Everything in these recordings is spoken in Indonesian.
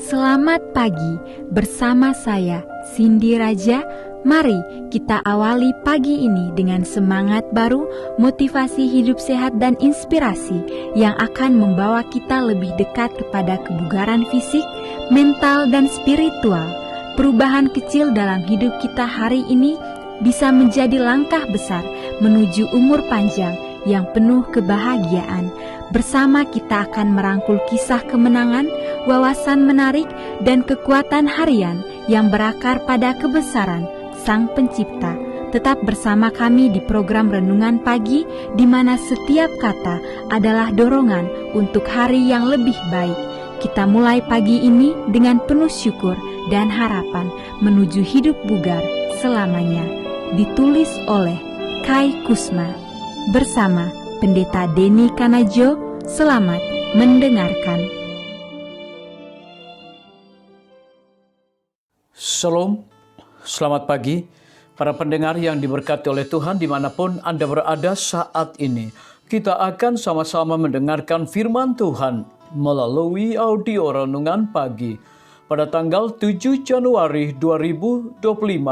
Selamat pagi bersama saya, Cindy Raja. Mari kita awali pagi ini dengan semangat baru, motivasi hidup sehat dan inspirasi yang akan membawa kita lebih dekat kepada kebugaran fisik, mental, dan spiritual. Perubahan kecil dalam hidup kita hari ini bisa menjadi langkah besar menuju umur panjang yang penuh kebahagiaan. Bersama kita akan merangkul kisah kemenangan, wawasan menarik, dan kekuatan harian yang berakar pada kebesaran Sang Pencipta. Tetap bersama kami di program Renungan Pagi, di mana setiap kata adalah dorongan untuk hari yang lebih baik. Kita mulai pagi ini dengan penuh syukur dan harapan menuju hidup bugar selamanya. Ditulis oleh Kai Kusma bersama Pendeta Denny Kanajo. Selamat mendengarkan. Shalom, selamat pagi para pendengar yang diberkati oleh Tuhan dimanapun Anda berada saat ini. Kita akan sama-sama mendengarkan firman Tuhan melalui audio Renungan Pagi pada tanggal 7 Januari 2025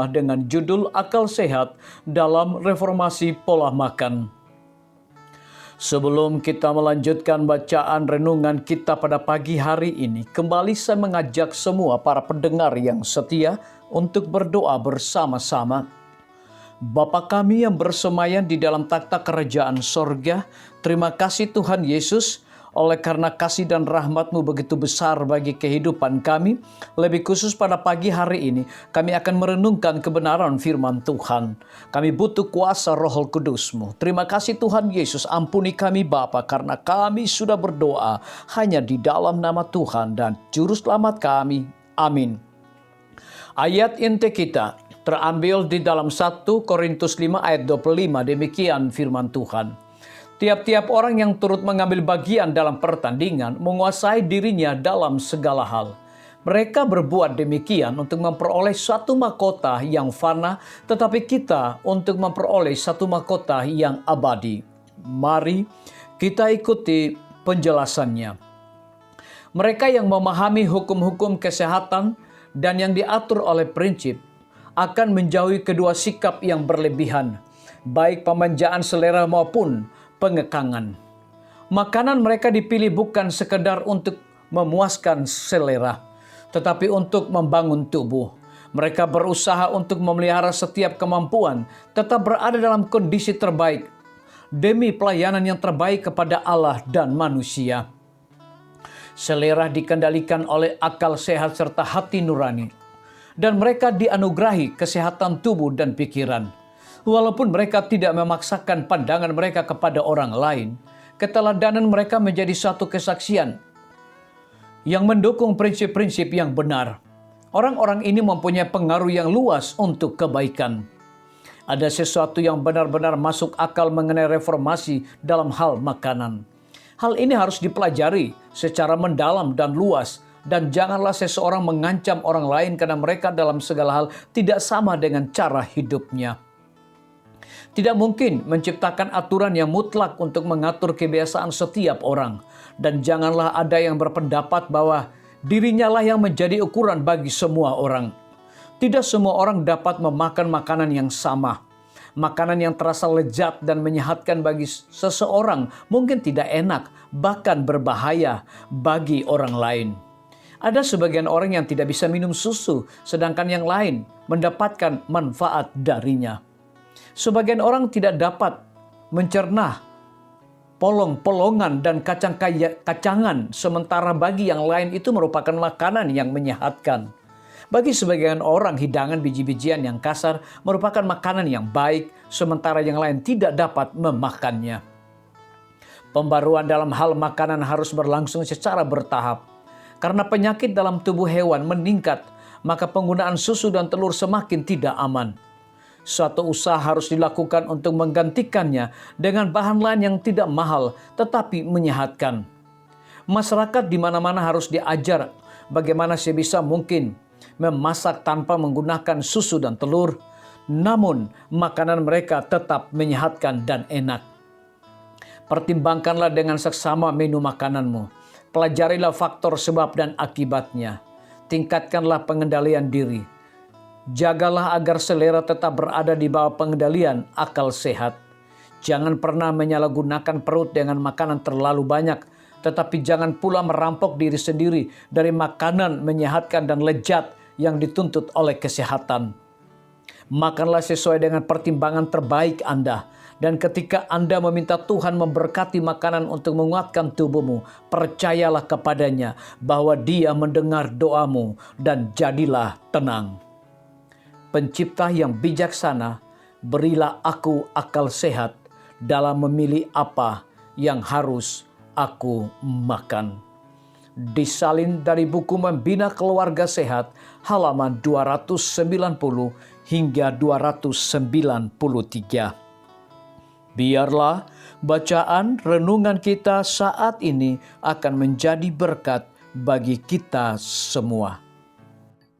dengan judul Akal Sehat dalam Reformasi Pola Makan. Sebelum kita melanjutkan bacaan renungan kita pada pagi hari ini, kembali saya mengajak semua para pendengar yang setia untuk berdoa bersama-sama. Bapa kami yang bersemayam di dalam takhta kerajaan sorga, terima kasih Tuhan Yesus, oleh karena kasih dan rahmat-Mu begitu besar bagi kehidupan kami. Lebih khusus pada pagi hari ini, kami akan merenungkan kebenaran firman Tuhan. Kami butuh kuasa Roh Kudus-Mu. Terima kasih Tuhan Yesus, ampuni kami Bapa, karena kami sudah berdoa hanya di dalam nama Tuhan dan Juru Selamat kami. Amin. Ayat inti kita terambil di dalam 1 Korintus 5 ayat 25, demikian firman Tuhan. Tiap-tiap orang yang turut mengambil bagian dalam pertandingan menguasai dirinya dalam segala hal. Mereka berbuat demikian untuk memperoleh satu mahkota yang fana, tetapi kita untuk memperoleh satu mahkota yang abadi. Mari kita ikuti penjelasannya. Mereka yang memahami hukum-hukum kesehatan dan yang diatur oleh prinsip akan menjauhi kedua sikap yang berlebihan, baik pemanjaan selera maupun pengekangan. Makanan mereka dipilih bukan sekedar untuk memuaskan selera, tetapi untuk membangun tubuh. Mereka berusaha untuk memelihara setiap kemampuan, tetap berada dalam kondisi terbaik, demi pelayanan yang terbaik kepada Allah dan manusia. Selera dikendalikan oleh akal sehat serta hati nurani, dan mereka dianugerahi kesehatan tubuh dan pikiran. Walaupun mereka tidak memaksakan pandangan mereka kepada orang lain, keteladanan mereka menjadi satu kesaksian yang mendukung prinsip-prinsip yang benar. Orang-orang ini mempunyai pengaruh yang luas untuk kebaikan. Ada sesuatu yang benar-benar masuk akal mengenai reformasi dalam hal makanan. Hal ini harus dipelajari secara mendalam dan luas, dan janganlah seseorang mengancam orang lain karena mereka dalam segala hal tidak sama dengan cara hidupnya. Tidak mungkin menciptakan aturan yang mutlak untuk mengatur kebiasaan setiap orang. Dan janganlah ada yang berpendapat bahwa dirinya lah yang menjadi ukuran bagi semua orang. Tidak semua orang dapat memakan makanan yang sama. Makanan yang terasa lezat dan menyehatkan bagi seseorang mungkin tidak enak, bahkan berbahaya bagi orang lain. Ada sebagian orang yang tidak bisa minum susu, sedangkan yang lain mendapatkan manfaat darinya. Sebagian orang tidak dapat mencerna polong-polongan dan kacang-kacangan, sementara bagi yang lain itu merupakan makanan yang menyehatkan. Bagi sebagian orang, hidangan biji-bijian yang kasar merupakan makanan yang baik, sementara yang lain tidak dapat memakannya. Pembaruan dalam hal makanan harus berlangsung secara bertahap. Karena penyakit dalam tubuh hewan meningkat, maka penggunaan susu dan telur semakin tidak aman. Suatu usaha harus dilakukan untuk menggantikannya dengan bahan lain yang tidak mahal tetapi menyehatkan. Masyarakat di mana-mana harus diajar bagaimana sebisa mungkin memasak tanpa menggunakan susu dan telur, namun makanan mereka tetap menyehatkan dan enak. Pertimbangkanlah dengan seksama menu makananmu. Pelajarilah faktor sebab dan akibatnya. tingkatkanlah pengendalian diri. Jagalah agar selera tetap berada di bawah pengendalian akal sehat. Jangan pernah menyalahgunakan perut dengan makanan terlalu banyak, tetapi jangan pula merampok diri sendiri dari makanan menyehatkan dan lezat yang dituntut oleh kesehatan. Makanlah sesuai dengan pertimbangan terbaik Anda. Dan ketika Anda meminta Tuhan memberkati makanan untuk menguatkan tubuhmu, percayalah kepadanya bahwa Dia mendengar doamu dan jadilah tenang. Pencipta yang bijaksana, berilah aku akal sehat dalam memilih apa yang harus aku makan. Disalin dari buku Membina Keluarga Sehat, halaman 290 hingga 293. Biarlah bacaan renungan kita saat ini akan menjadi berkat bagi kita semua.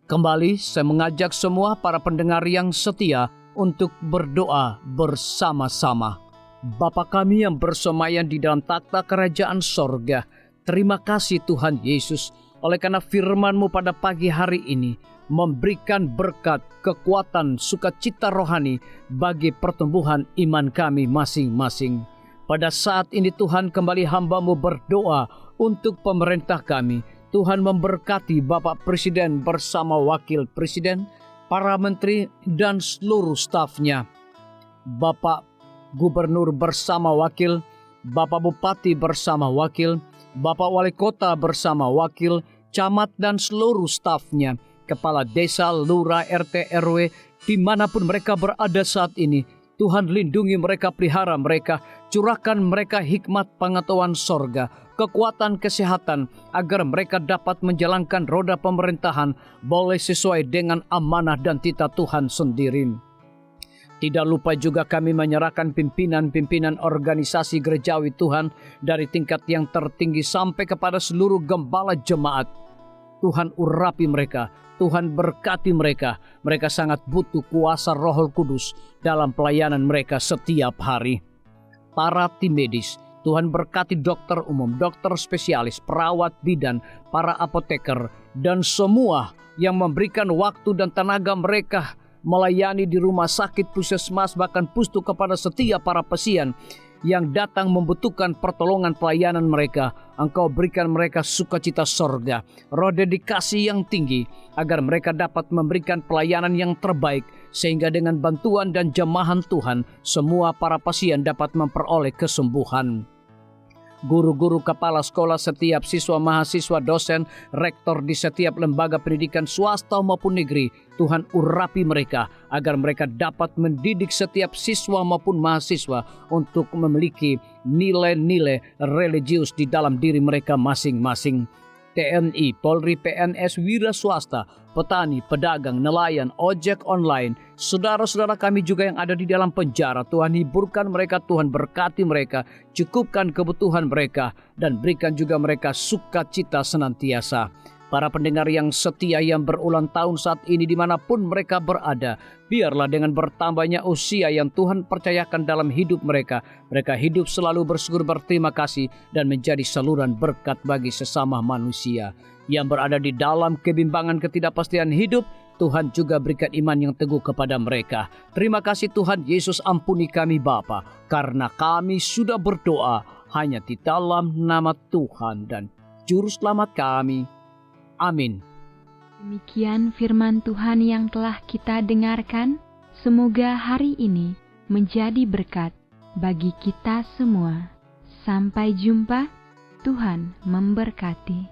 Kembali saya mengajak semua para pendengar yang setia untuk berdoa bersama-sama. Bapa kami yang bersemayam di dalam takhta kerajaan sorga, terima kasih Tuhan Yesus oleh karena firman-Mu pada pagi hari ini memberikan berkat, kekuatan, sukacita rohani bagi pertumbuhan iman kami masing-masing. Pada saat ini Tuhan kembali hamba-Mu berdoa untuk pemerintah kami. Tuhan memberkati Bapak Presiden bersama Wakil Presiden, para menteri dan seluruh stafnya. Bapak Gubernur bersama wakil, Bapak Bupati bersama wakil, Bapak Wali Kota bersama wakil, camat dan seluruh stafnya, kepala desa, lurah, RT, RW, dimanapun mereka berada saat ini. Tuhan lindungi mereka, pelihara mereka, curahkan mereka hikmat pengetahuan sorga, kekuatan kesehatan, agar mereka dapat menjalankan roda pemerintahan boleh sesuai dengan amanah dan titah Tuhan sendiri. Tidak lupa juga kami menyerahkan pimpinan-pimpinan organisasi gerejawi Tuhan dari tingkat yang tertinggi sampai kepada seluruh gembala jemaat. Tuhan urapi mereka, Tuhan berkati mereka. Mereka sangat butuh kuasa Roh Kudus dalam pelayanan mereka setiap hari. Para tim medis, Tuhan berkati dokter umum, dokter spesialis, perawat bidan, para apoteker, dan semua yang memberikan waktu dan tenaga mereka melayani di rumah sakit, puskesmas, bahkan pustu kepada setiap para pasien yang datang membutuhkan pertolongan pelayanan mereka. Engkau berikan mereka sukacita sorga, roh dedikasi yang tinggi, agar mereka dapat memberikan pelayanan yang terbaik, sehingga dengan bantuan dan jamahan Tuhan, semua para pasien dapat memperoleh kesembuhan. Guru-guru, kepala sekolah, setiap siswa, mahasiswa, dosen, rektor di setiap lembaga pendidikan swasta maupun negeri, Tuhan urapi mereka agar mereka dapat mendidik setiap siswa maupun mahasiswa untuk memiliki nilai-nilai religius di dalam diri mereka masing-masing. TNI, Polri, PNS, wira swasta, petani, pedagang, nelayan, ojek online, saudara-saudara kami juga yang ada di dalam penjara, Tuhan hiburkan mereka, Tuhan berkati mereka, cukupkan kebutuhan mereka, dan berikan juga mereka sukacita senantiasa. Para pendengar yang setia yang berulang tahun saat ini dimanapun mereka berada, biarlah dengan bertambahnya usia yang Tuhan percayakan dalam hidup mereka, mereka hidup selalu bersyukur, berterima kasih, dan menjadi saluran berkat bagi sesama manusia. Yang berada di dalam kebimbangan ketidakpastian hidup, Tuhan juga berikan iman yang teguh kepada mereka. Terima kasih Tuhan Yesus, ampuni kami Bapa, karena kami sudah berdoa hanya di dalam nama Tuhan dan Juru Selamat kami. Amin. Demikian firman Tuhan yang telah kita dengarkan. Semoga hari ini menjadi berkat bagi kita semua. Sampai jumpa. Tuhan memberkati.